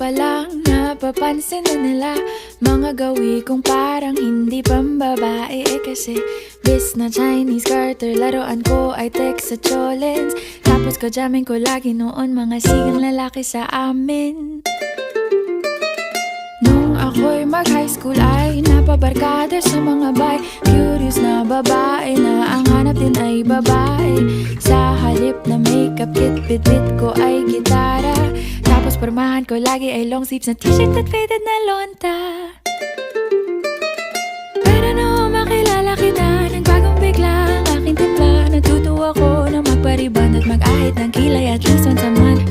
pa lang napapansin na nila mga gawi kong parang hindi pambabae. Kasi bis na Chinese garter, laruan ko ay text sa cholens. Tapos kajamin ko lagi noon mga sigang lalaki sa amin. Nung ako'y mag-high school ay napabarkada sa mga bay. Curious na babae na ang hanap din ay babae. Sa halip na makeup kit, bit-bit ko ay gitara. Tapos pormahan ko lagi ay long sleeves na t-shirt at faded na lonta. Pero nung makilala kita, nagbagong bigla ang aking timpla. Natutuwa ko na magpariban at mag-ahit ng kilay at least once a month.